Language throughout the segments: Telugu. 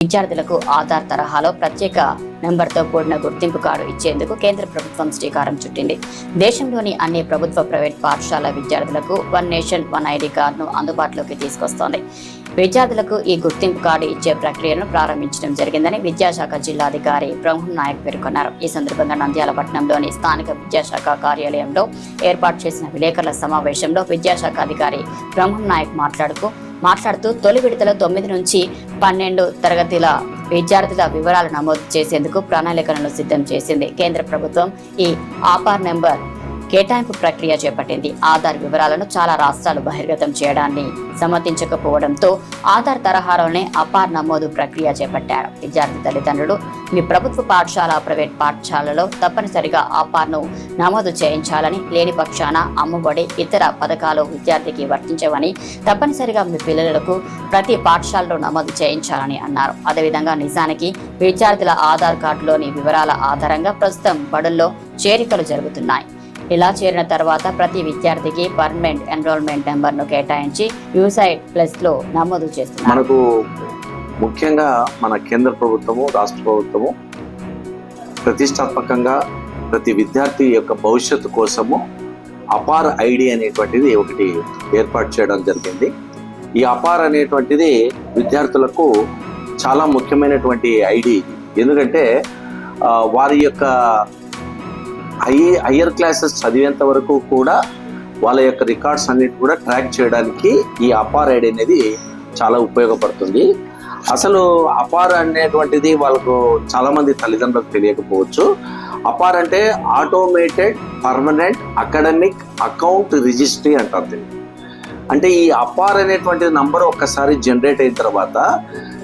విద్యార్థులకు ఆధార్ తరహాలో ప్రత్యేక నెంబర్తో కూడిన గుర్తింపు కార్డు ఇచ్చేందుకు కేంద్ర ప్రభుత్వం శ్రీకారం చుట్టింది. దేశంలోని అన్ని ప్రభుత్వ, ప్రైవేట్ పాఠశాల విద్యార్థులకు వన్ నేషన్ వన్ ఐడి కార్డును అందుబాటులోకి తీసుకొస్తోంది. విద్యార్థులకు ఈ గుర్తింపు కార్డు ఇచ్చే ప్రక్రియను ప్రారంభించడం జరిగిందని విద్యాశాఖ జిల్లాధికారి బ్రహ్మం నాయక్ పేర్కొన్నారు. ఈ సందర్భంగా నంద్యాల పట్టణంలోని స్థానిక విద్యాశాఖ కార్యాలయంలో ఏర్పాటు చేసిన విలేకరుల సమావేశంలో విద్యాశాఖ అధికారి బ్రహ్మం నాయక్ మాట్లాడుతూ తొలి విడతలో 9 నుంచి 12 తరగతుల విద్యార్థుల వివరాలు నమోదు చేసేందుకు ప్రణాళికలను సిద్ధం చేసింది. కేంద్ర ప్రభుత్వం ఈ ఆధార్ నెంబర్ కేటాయింపు ప్రక్రియ చేపట్టింది. ఆధార్ వివరాలను చాలా రాష్ట్రాలు బహిర్గతం చేయడాన్ని సమ్మతించకపోవడంతో ఆధార్ తరహాలోనే ఆధార్ నమోదు ప్రక్రియ చేపట్టారు. విద్యార్థి తల్లిదండ్రులు మీ ప్రభుత్వ పాఠశాల, ప్రైవేట్ పాఠశాలలో తప్పనిసరిగా ఆధార్ను నమోదు చేయించాలని, లేని పక్షాన అమ్మఒడి, ఇతర పథకాలు విద్యార్థికి వర్తించవని, తప్పనిసరిగా మీ పిల్లలకు ప్రతి పాఠశాలలో నమోదు చేయించాలని అన్నారు. అదేవిధంగా నిజానికి విద్యార్థుల ఆధార్ కార్డులోని వివరాల ఆధారంగా ప్రస్తుతం బడుల్లో చేరికలు జరుగుతున్నాయి. ఇలా చేరిన తర్వాత ప్రతి విద్యార్థికి పర్మనెంట్ ఎన్రోల్మెంట్ నెంబర్ను కేటాయించి యూసైడ్ ప్లస్ లో నమోదు చేస్తున్నారు. మనకు ముఖ్యంగా మన కేంద్ర ప్రభుత్వము, రాష్ట్ర ప్రభుత్వము ప్రతిష్టాత్మకంగా ప్రతి విద్యార్థి యొక్క భవిష్యత్తు కోసము అపార్ ఐడి అనేటువంటిది ఒకటి ఏర్పాటు చేయడం జరిగింది. ఈ అపార్ అనేటువంటిది విద్యార్థులకు చాలా ముఖ్యమైనటువంటి ఐడి. ఎందుకంటే వారి యొక్క హయ్యర్ క్లాసెస్ చదివేంత వరకు కూడా వాళ్ళ యొక్క రికార్డ్స్ అన్నిటి కూడా ట్రాక్ చేయడానికి ఈ అపార్ ఐడి అనేది చాలా ఉపయోగపడుతుంది. అసలు అపార్ అనేటువంటిది వాళ్ళకు చాలామంది తల్లిదండ్రులకు తెలియకపోవచ్చు. అపార్ అంటే automated permanent academic account registry అంటారు. అంటే ఈ అపార్ అనేటువంటి నంబర్ ఒక్కసారి జనరేట్ అయిన తర్వాత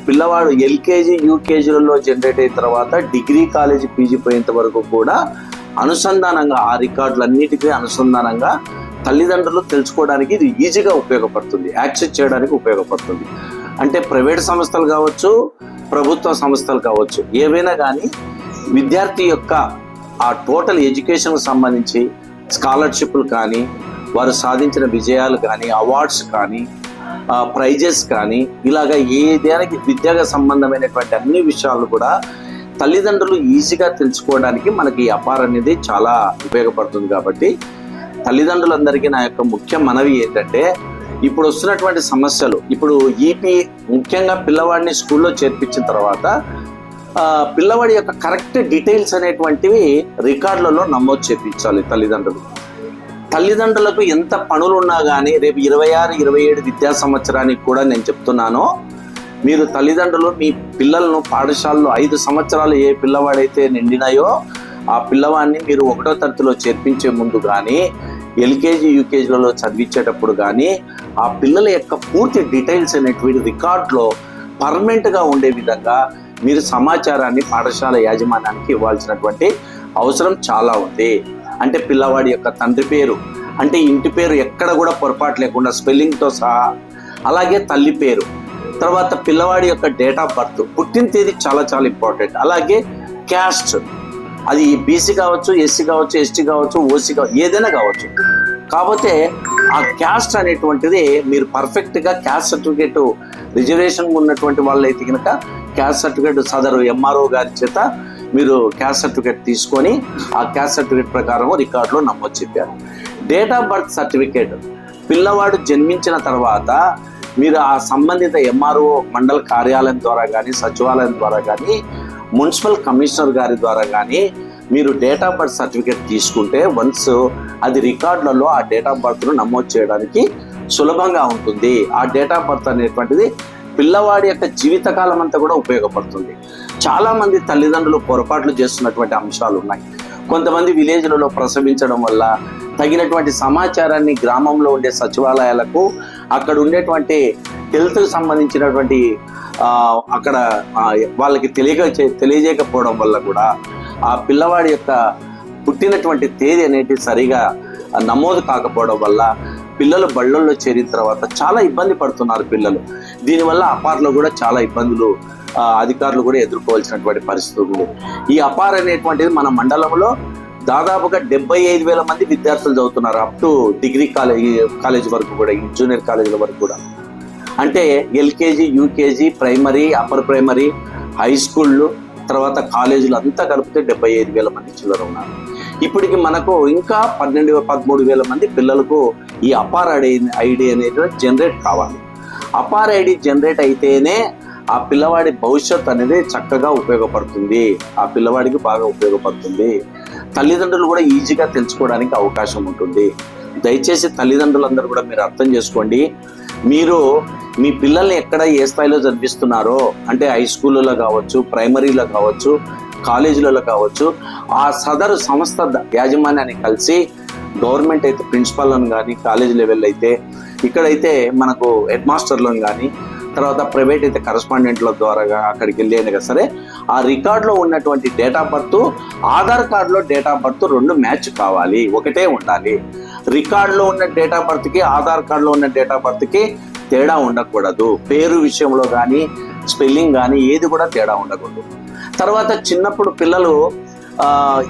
పిల్లవాడు ఎల్కేజీ, యూకేజీలలో జనరేట్ అయిన తర్వాత డిగ్రీ, కాలేజీ, పీజీ పోయేంత వరకు కూడా అనుసంధానంగా ఆ రికార్డులన్నిటికీ అనుసంధానంగా తల్లిదండ్రులు తెలుసుకోవడానికి ఇది ఈజీగా ఉపయోగపడుతుంది, యాక్సెస్ చేయడానికి ఉపయోగపడుతుంది. అంటే ప్రైవేట్ సంస్థలు కావచ్చు, ప్రభుత్వ సంస్థలు కావచ్చు, ఏవైనా కానీ విద్యార్థి యొక్క ఆ టోటల్ ఎడ్యుకేషన్కు సంబంధించి స్కాలర్షిప్లు కానీ, వారు సాధించిన విజయాలు కానీ, అవార్డ్స్ కానీ, ప్రైజెస్ కానీ, ఇలాగ ఏదానికి విద్యకు సంబంధమైనటువంటి అన్ని విషయాలు కూడా తల్లిదండ్రులు ఈజీగా తెలుసుకోవడానికి మనకి ఈ అపార్ అనేది చాలా ఉపయోగపడుతుంది. కాబట్టి తల్లిదండ్రులందరికీ నా యొక్క ముఖ్య మనవి ఏంటంటే, ఇప్పుడు వస్తున్నటువంటి సమస్యలు, ఇప్పుడు ఈపీ ముఖ్యంగా పిల్లవాడిని స్కూల్లో చేర్పించిన తర్వాత పిల్లవాడి యొక్క కరెక్ట్ డీటెయిల్స్ అనేటువంటివి రికార్డులలో నమోదు చేయించాలి తల్లిదండ్రులకు ఎంత పనులు ఉన్నా కానీ రేపు 26, 27 విద్యా సంవత్సరానికి కూడా నేను చెప్తున్నాను, మీరు తల్లిదండ్రులు మీ పిల్లలను పాఠశాలలో 5 సంవత్సరాలు ఏ పిల్లవాడైతే నిండినాయో ఆ పిల్లవాడిని మీరు 1వ తరగతిలో చేర్పించే ముందు కానీ, ఎల్కేజీ, యూకేజీలలో చదివించేటప్పుడు కానీ ఆ పిల్లల యొక్క పూర్తి డీటెయిల్స్ అనేటువంటి రికార్డులో పర్మనెంట్గా ఉండే విధంగా మీరు సమాచారాన్ని పాఠశాల యాజమాన్యానికి ఇవ్వాల్సినటువంటి అవసరం చాలా ఉంది. అంటే పిల్లవాడి యొక్క తండ్రి పేరు, అంటే ఇంటి పేరు ఎక్కడ కూడా పొరపాటు లేకుండా స్పెల్లింగ్తో సహా, అలాగే తల్లి పేరు, తర్వాత పిల్లవాడి యొక్క డేట్ ఆఫ్ బర్త్, పుట్టిన తేదీ చాలా చాలా ఇంపార్టెంట్. అలాగే క్యాస్ట్, అది బీసీ కావచ్చు, ఎస్సీ కావచ్చు, ఎస్టీ కావచ్చు, ఓసీ కావచ్చు, ఏదైనా కావచ్చు. కాకపోతే ఆ క్యాస్ట్ అనేటువంటిది మీరు పర్ఫెక్ట్గా క్యాస్ట్ సర్టిఫికేట్ రిజర్వేషన్ ఉన్నటువంటి వాళ్ళైతే కనుక క్యాస్ట్ సర్టిఫికేట్ సదరు ఎంఆర్ఓ గారి చేత మీరు క్యాస్ట్ సర్టిఫికేట్ తీసుకొని ఆ క్యాస్ట్ సర్టిఫికేట్ ప్రకారం రికార్డులో నమోదు చెప్పారు. డేట్ ఆఫ్ బర్త్ సర్టిఫికేట్ పిల్లవాడు జన్మించిన తర్వాత మీరు ఆ సంబంధిత ఎంఆర్ఓ మండల కార్యాలయం ద్వారా కానీ, సచివాలయం ద్వారా కానీ, మున్సిపల్ కమిషనర్ గారి ద్వారా కానీ మీరు డేట్ ఆఫ్ బర్త్ సర్టిఫికేట్ తీసుకుంటే వన్స్ అది రికార్డులలో ఆ డేట్ ఆఫ్ బర్త్ను నమోదు చేయడానికి సులభంగా ఉంటుంది. ఆ డేట్ ఆఫ్ బర్త్ అనేటువంటిది పిల్లవాడి యొక్క జీవితకాలం అంతా కూడా ఉపయోగపడుతుంది. చాలామంది తల్లిదండ్రులు పొరపాట్లు చేస్తున్నటువంటి అంశాలు ఉన్నాయి. కొంతమంది విలేజ్లలో ప్రసవించడం వల్ల తగినటువంటి సమాచారాన్ని గ్రామంలో ఉండే సచివాలయాలకు, అక్కడ ఉండేటువంటి హెల్త్కి సంబంధించినటువంటి అక్కడ వాళ్ళకి తెలియజేయకపోవడం వల్ల కూడా ఆ పిల్లవాడి యొక్క పుట్టినటువంటి తేదీ అనేది సరిగా నమోదు కాకపోవడం వల్ల పిల్లలు బళ్ళల్లో చేరిన తర్వాత చాలా ఇబ్బంది పడుతున్నారు పిల్లలు. దీనివల్ల అపార్లో కూడా చాలా ఇబ్బందులు అధికారులు కూడా ఎదుర్కోవాల్సినటువంటి పరిస్థితులు. ఈ అపార్ అనేటువంటిది మన మండలంలో దాదాపుగా 75,000 మంది విద్యార్థులు చదువుతున్నారు, అప్ టు డిగ్రీ కాలేజ్ వరకు కూడా, జూనియర్ కాలేజీల వరకు కూడా. అంటే LKG, UKG, primary, upper primary, high స్కూళ్ళు, తర్వాత కాలేజీలు అంతా కలిపితే 75,000 మంది చిల్లర ఉన్నారు. ఇప్పటికి మనకు ఇంకా 13,000 మంది పిల్లలకు ఈ అపార్ ఐడి అనేది జనరేట్ కావాలి. అపార్ ఐడి జనరేట్ అయితేనే ఆ పిల్లవాడి భవిష్యత్ అనేది చక్కగా ఉపయోగపడుతుంది, ఆ పిల్లవాడికి బాగా ఉపయోగపడుతుంది. తల్లిదండ్రులు కూడా ఈజీగా తెలుసుకోవడానికి అవకాశం ఉంటుంది. దయచేసి తల్లిదండ్రులందరూ కూడా మీరు అర్థం చేసుకోండి. మీరు మీ పిల్లల్ని ఎక్కడ ఏ స్థాయిలో చదివిస్తున్నారో, అంటే హై స్కూళ్ళలో కావచ్చు, ప్రైమరీలో కావచ్చు, కాలేజీలలో కావచ్చు, ఆ సదరు సంస్థ యాజమాన్యాన్ని కలిసి, గవర్నమెంట్ అయితే ప్రిన్సిపాల్లను కానీ, కాలేజీ లెవెల్ అయితే ఇక్కడైతే మనకు హెడ్ మాస్టర్లను కానీ, తర్వాత ప్రైవేట్ అయితే కరస్పాండెంట్ల ద్వారా అక్కడికి వెళ్ళి అయినా సరే ఆ రికార్డులో ఉన్నటువంటి డేట్ ఆఫ్ బర్త్, ఆధార్ కార్డులో డేట్ ఆఫ్ బర్త్ 2 మ్యాచ్ కావాలి, ఒకటే ఉండాలి. రికార్డులో ఉన్న డేట్ ఆఫ్ బర్త్కి ఆధార్ కార్డులో ఉన్న డేట్ ఆఫ్ బర్త్కి తేడా ఉండకూడదు. పేరు విషయంలో కానీ, స్పెల్లింగ్ కానీ ఏది కూడా తేడా ఉండకూడదు. తర్వాత చిన్నప్పుడు పిల్లలు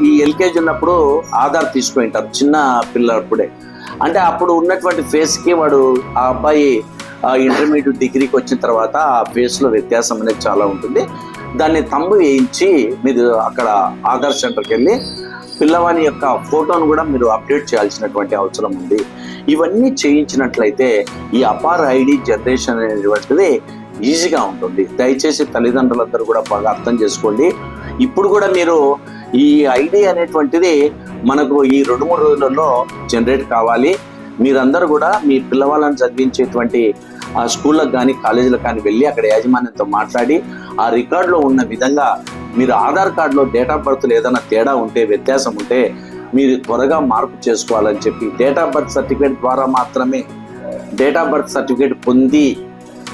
ఈ ఎల్కేజీ ఉన్నప్పుడు ఆధార్ తీసుకుంటారు, చిన్న పిల్లప్పుడే. అంటే అప్పుడు ఉన్నటువంటి ఫేస్కి వాడు ఆ అబ్బాయి ఇంటర్మీడియట్ డిగ్రీకి వచ్చిన తర్వాత ఆ ఫేస్లో వ్యత్యాసం అనేది చాలా ఉంటుంది. దాన్ని తంబు వేయించి మీరు అక్కడ ఆధార్ సెంటర్కి వెళ్ళి పిల్లవాని యొక్క ఫోటోను కూడా మీరు అప్డేట్ చేయాల్సినటువంటి అవసరం ఉంది. ఇవన్నీ చేయించినట్లయితే ఈ అపార్ ఐడి జనరేషన్ అనేటువంటిది ఈజీగా ఉంటుంది. దయచేసి తల్లిదండ్రులందరూ కూడా బాగా అర్థం చేసుకోండి. ఇప్పుడు కూడా మీరు ఈ ఐడి అనేటువంటిది మనకు ఈ 2-3 రోజులలో జనరేట్ కావాలి. మీరందరూ కూడా మీ పిల్లవాళ్ళని చదివించేటువంటి ఆ స్కూళ్ళకు కానీ, కాలేజీలకు కానీ వెళ్ళి అక్కడ యాజమాన్యంతో మాట్లాడి ఆ రికార్డులో ఉన్న విధంగా మీరు ఆధార్ కార్డులో డేట్ ఆఫ్ బర్త్లో ఏదైనా తేడా ఉంటే, వ్యత్యాసం ఉంటే మీరు త్వరగా మార్పు చేసుకోవాలని చెప్పి, డేట్ ఆఫ్ బర్త్ సర్టిఫికేట్ ద్వారా మాత్రమే డేట్ ఆఫ్ బర్త్ సర్టిఫికేట్ పొంది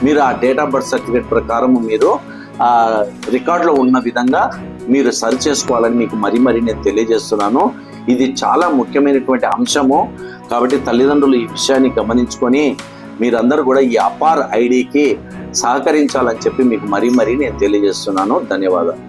మీరు ఆ డేట్ ఆఫ్ బర్త్ సర్టిఫికేట్ ప్రకారం మీరు ఆ రికార్డులో ఉన్న విధంగా మీరు సరి చేసుకోవాలని మీకు మరీ నేను తెలియజేస్తున్నాను. ఇది చాలా ముఖ్యమైనటువంటి అంశము. కాబట్టి తల్లిదండ్రులు ఈ విషయాన్ని గమనించుకొని మీరందరూ కూడా ఈ అపార్ ఐడికి సహకరించాలని చెప్పి మీకు మరీ నేను తెలియజేస్తున్నాను. ధన్యవాదాలు.